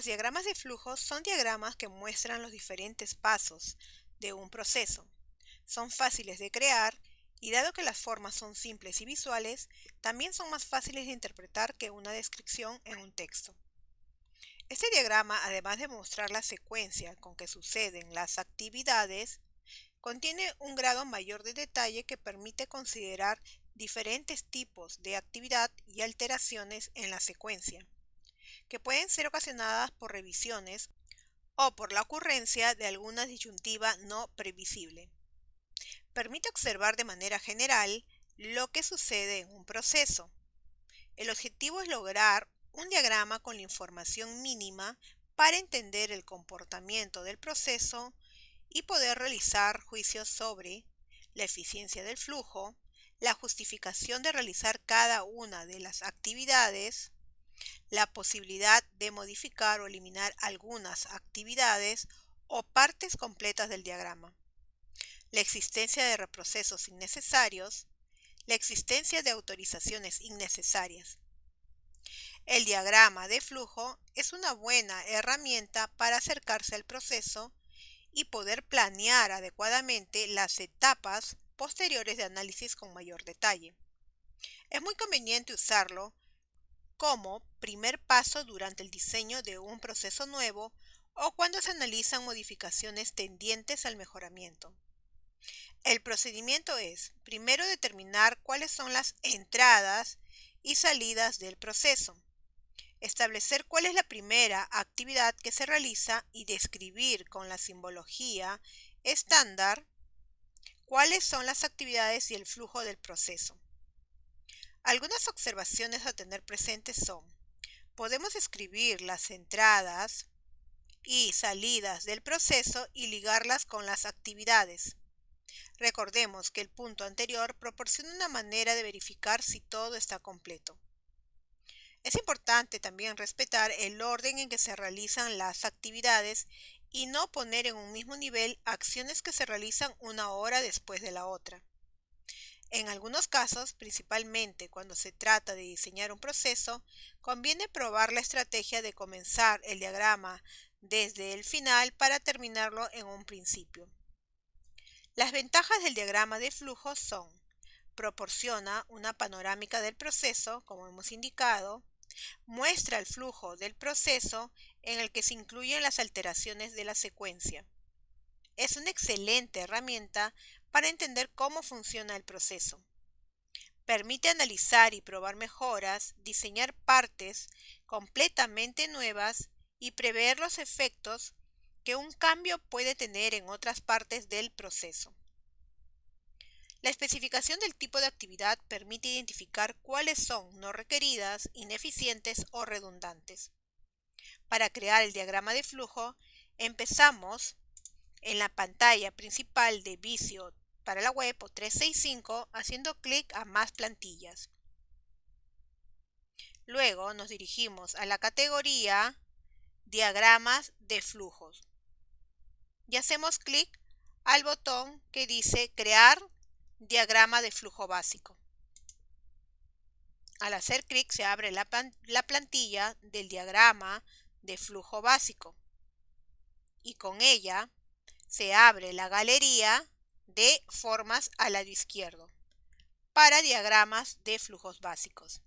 diagramas de flujo son diagramas que muestran los diferentes pasos de un proceso. Son fáciles de crear y dado que las formas son simples y visuales, también son más fáciles de interpretar que una descripción en un texto. Este diagrama, además de mostrar la secuencia con que suceden las actividades, contiene un grado mayor de detalle que permite considerar diferentes tipos de actividad y alteraciones en la secuencia, que pueden ser ocasionadas por revisiones o por la ocurrencia de alguna disyuntiva no previsible. Permite observar de manera general lo que sucede en un proceso. El objetivo es lograr un diagrama con la información mínima para entender el comportamiento del proceso y poder realizar juicios sobre la eficiencia del flujo, la justificación de realizar cada una de las actividades, la posibilidad de modificar o eliminar algunas actividades o partes completas del diagrama, la existencia de reprocesos innecesarios, la existencia de autorizaciones innecesarias. El diagrama de flujo es una buena herramienta para acercarse al proceso y poder planear adecuadamente las etapas posteriores de análisis con mayor detalle. Es muy conveniente usarlo como primer paso durante el diseño de un proceso nuevo o cuando se analizan modificaciones tendientes al mejoramiento. El procedimiento es, primero, determinar cuáles son las entradas y salidas del proceso, establecer cuál es la primera actividad que se realiza y describir con la simbología estándar cuáles son las actividades y el flujo del proceso. Algunas observaciones a tener presentes son: podemos escribir las entradas y salidas del proceso y ligarlas con las actividades. Recordemos que el punto anterior proporciona una manera de verificar si todo está completo. Es importante también respetar el orden en que se realizan las actividades y no poner en un mismo nivel acciones que se realizan una hora después de la otra. En algunos casos, principalmente cuando se trata de diseñar un proceso, conviene probar la estrategia de comenzar el diagrama desde el final para terminarlo en un principio. Las ventajas del diagrama de flujo son: proporciona una panorámica del proceso, como hemos indicado, muestra el flujo del proceso en el que se incluyen las alteraciones de la secuencia. Es una excelente herramienta para entender cómo funciona el proceso. Permite analizar y probar mejoras, diseñar partes completamente nuevas y prever los efectos que un cambio puede tener en otras partes del proceso. La especificación del tipo de actividad permite identificar cuáles son no requeridas, ineficientes o redundantes. Para crear el diagrama de flujo, empezamos en la pantalla principal de Visio para la web o 365 haciendo clic a Más plantillas. Luego nos dirigimos a la categoría Diagramas de flujos y hacemos clic al botón que dice Crear diagrama de flujo básico. Al hacer clic se abre la plantilla del diagrama de flujo básico y con ella se abre la galería de formas al lado izquierdo para diagramas de flujos básicos.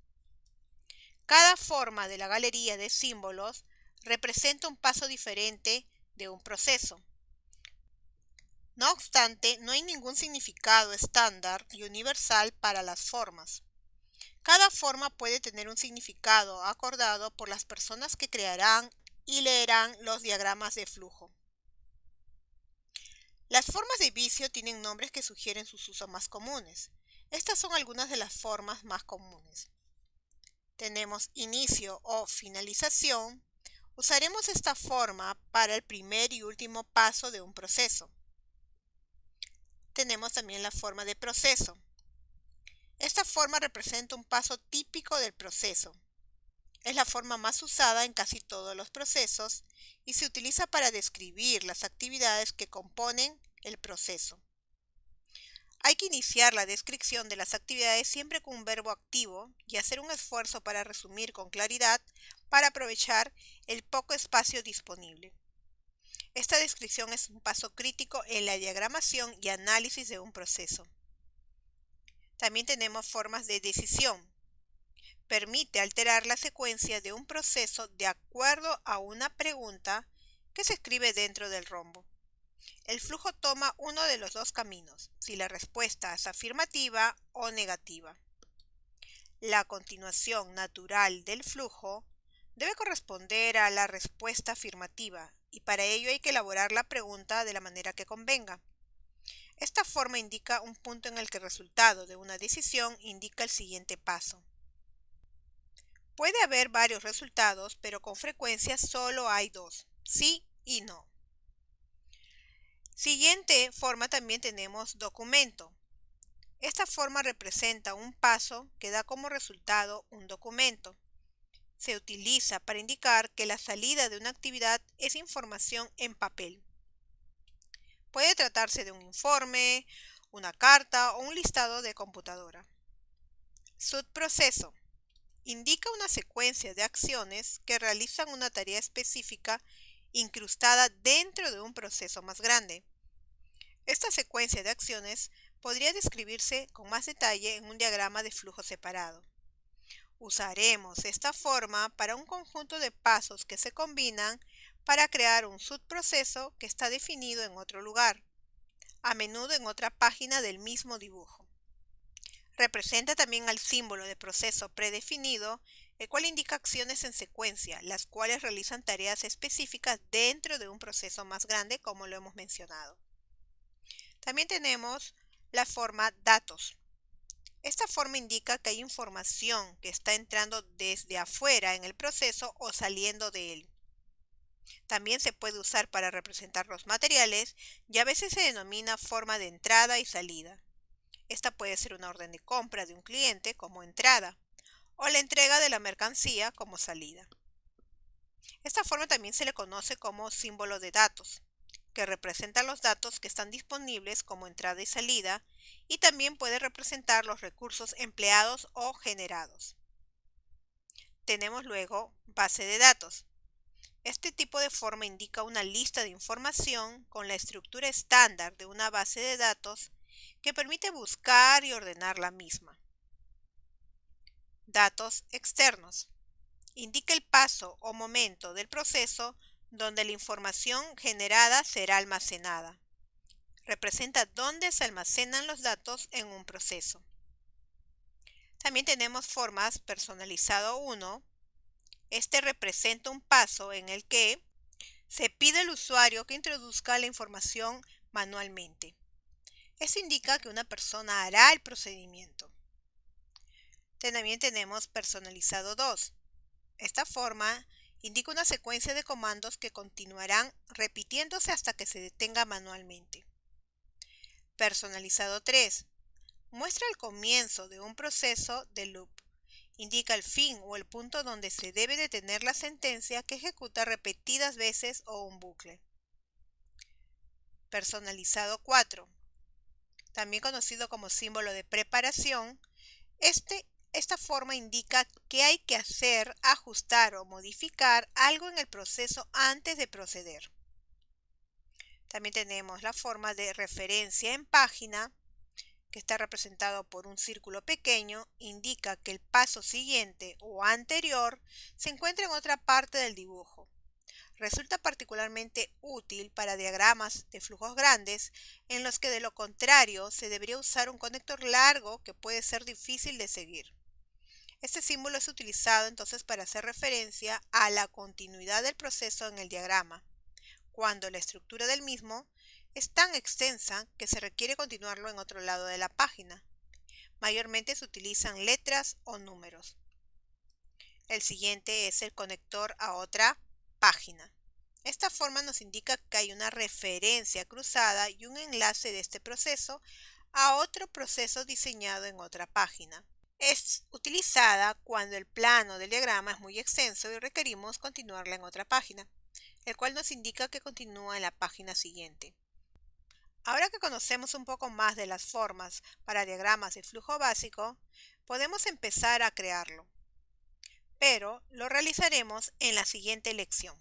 Cada forma de la galería de símbolos representa un paso diferente de un proceso. No obstante, no hay ningún significado estándar y universal para las formas. Cada forma puede tener un significado acordado por las personas que crearán y leerán los diagramas de flujo. Las formas de Visio tienen nombres que sugieren sus usos más comunes. Estas son algunas de las formas más comunes. Tenemos inicio o finalización. Usaremos esta forma para el primer y último paso de un proceso. Tenemos también la forma de proceso. Esta forma representa un paso típico del proceso. Es la forma más usada en casi todos los procesos y se utiliza para describir las actividades que componen el proceso. Hay que iniciar la descripción de las actividades siempre con un verbo activo y hacer un esfuerzo para resumir con claridad para aprovechar el poco espacio disponible. Esta descripción es un paso crítico en la diagramación y análisis de un proceso. También tenemos formas de decisión. Permite alterar la secuencia de un proceso de acuerdo a una pregunta que se escribe dentro del rombo. El flujo toma uno de los dos caminos, si la respuesta es afirmativa o negativa. La continuación natural del flujo debe corresponder a la respuesta afirmativa y para ello hay que elaborar la pregunta de la manera que convenga. Esta forma indica un punto en el que el resultado de una decisión indica el siguiente paso. Puede haber varios resultados, pero con frecuencia solo hay dos, sí y no. Siguiente forma también tenemos documento. Esta forma representa un paso que da como resultado un documento. Se utiliza para indicar que la salida de una actividad es información en papel. Puede tratarse de un informe, una carta o un listado de computadora. Subproceso. Indica una secuencia de acciones que realizan una tarea específica incrustada dentro de un proceso más grande. Esta secuencia de acciones podría describirse con más detalle en un diagrama de flujo separado. Usaremos esta forma para un conjunto de pasos que se combinan para crear un subproceso que está definido en otro lugar, a menudo en otra página del mismo dibujo. Representa también al símbolo de proceso predefinido, el cual indica acciones en secuencia, las cuales realizan tareas específicas dentro de un proceso más grande, como lo hemos mencionado. También tenemos la forma datos. Esta forma indica que hay información que está entrando desde afuera en el proceso o saliendo de él. También se puede usar para representar los materiales y a veces se denomina forma de entrada y salida. Esta puede ser una orden de compra de un cliente como entrada o la entrega de la mercancía como salida. Esta forma también se le conoce como símbolo de datos, que representa los datos que están disponibles como entrada y salida y también puede representar los recursos empleados o generados. Tenemos luego base de datos. Este tipo de forma indica una lista de información con la estructura estándar de una base de datos que permite buscar y ordenar la misma. Datos externos. Indica el paso o momento del proceso donde la información generada será almacenada. Representa dónde se almacenan los datos en un proceso. También tenemos formas personalizado 1. Este representa un paso en el que se pide al usuario que introduzca la información manualmente. Esto indica que una persona hará el procedimiento. También tenemos personalizado 2. Esta forma indica una secuencia de comandos que continuarán repitiéndose hasta que se detenga manualmente. Personalizado 3. Muestra el comienzo de un proceso de loop. Indica el fin o el punto donde se debe detener la sentencia que ejecuta repetidas veces o un bucle. Personalizado 4. También conocido como símbolo de preparación, esta forma indica que hay que hacer, ajustar o modificar algo en el proceso antes de proceder. También tenemos la forma de referencia en página, que está representado por un círculo pequeño, indica que el paso siguiente o anterior se encuentra en otra parte del dibujo. Resulta particularmente útil para diagramas de flujos grandes en los que de lo contrario se debería usar un conector largo que puede ser difícil de seguir. Este símbolo es utilizado entonces para hacer referencia a la continuidad del proceso en el diagrama, cuando la estructura del mismo es tan extensa que se requiere continuarlo en otro lado de la página. Mayormente se utilizan letras o números. El siguiente es el conector a otra página. Esta forma nos indica que hay una referencia cruzada y un enlace de este proceso a otro proceso diseñado en otra página. Es utilizada cuando el plano del diagrama es muy extenso y requerimos continuarla en otra página, el cual nos indica que continúa en la página siguiente. Ahora que conocemos un poco más de las formas para diagramas de flujo básico, podemos empezar a crearlo. pero lo realizaremos en la siguiente lección.